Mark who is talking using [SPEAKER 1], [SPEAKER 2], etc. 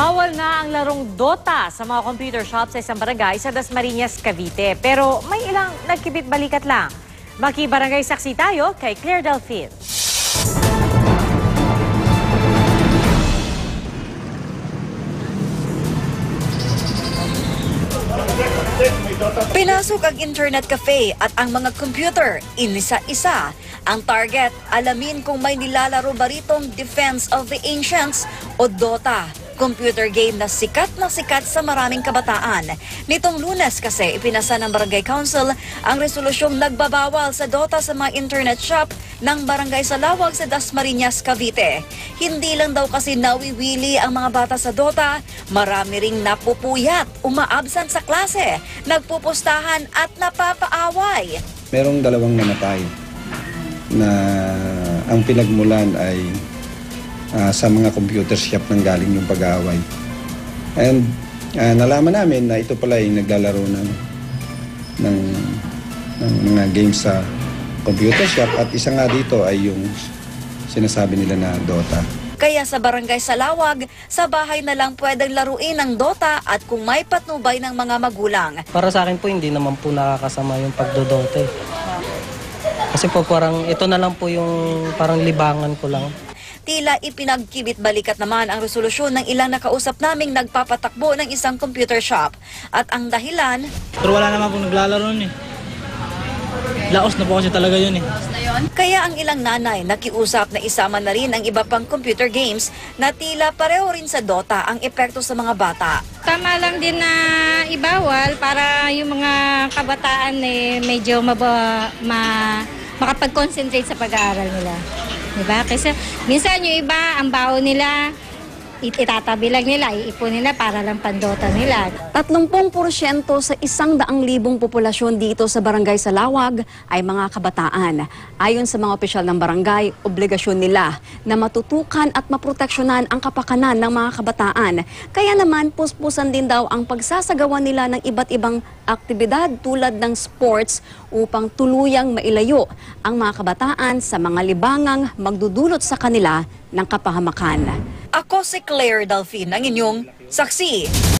[SPEAKER 1] Bawal na ang larong Dota sa mga computer shops sa isang barangay sa Dasmariñas, Cavite. Pero may ilang nagkibit-balikat lang. Makibarangay saksi tayo kay Claire Delfin.
[SPEAKER 2] Pinasok ang internet cafe at ang mga computer, inisa-isa. Ang target, alamin kung may nilalaro ba ritong Defense of the Ancients o Dota. Computer game na sikat sa maraming kabataan. Nitong Lunes kasi ipinasa ng Barangay Council ang resolusyong nagbabawal sa Dota sa mga internet shop ng Barangay Salawag sa Dasmariñas, Cavite. Hindi lang daw kasi nawiwili ang mga bata sa Dota, marami ring napupuyat, umaabsent sa klase, nagpupustahan at napapaaway.
[SPEAKER 3] Merong 2 namatay na ang pinagmulan ay sa mga computer shop nang galing yung pag-aaway. And nalaman namin na ito pala ay naglalaro ng mga games sa computer shop at isa nga dito ay yung sinasabi nila na Dota.
[SPEAKER 2] Kaya sa Barangay Salawag, sa bahay na lang pwedeng laruin ang Dota at kung may patnubay ng mga magulang.
[SPEAKER 4] Para sa akin po, hindi naman po nakakasama yung pagdodota. Kasi po parang ito na lang po yung parang libangan ko lang.
[SPEAKER 2] Tila ipinagkibit-balikat naman ang resolusyon ng ilang nakausap naming nagpapatakbo ng isang computer shop. At ang dahilan...
[SPEAKER 5] Pero wala naman pong naglalaro nun eh. Laos na po kasi talaga yun eh.
[SPEAKER 2] Kaya ang ilang nanay nakiusap na isama na rin ang iba pang computer games na tila pareho rin sa Dota ang epekto sa mga bata.
[SPEAKER 6] Tama lang din na ibawal para yung mga kabataan medyo makapag-concentrate sa pag-aaral nila. Diba? Kasi minsan yung iba, ang baon nila, itatabi lang nila, iipon nila para lang pandota nila.
[SPEAKER 7] 30% sa 100,000 populasyon dito sa Barangay Salawag ay mga kabataan. Ayon sa mga opisyal ng barangay, obligasyon nila na matutukan at maproteksyonan ang kapakanan ng mga kabataan. Kaya naman, puspusan din daw ang pagsasagawa nila ng iba't ibang aktibidad tulad ng sports upang tuluyang mailayo ang mga kabataan sa mga libangang magdudulot sa kanila ng kapahamakan.
[SPEAKER 2] Ako si Claire Delfin, ang inyong saksi.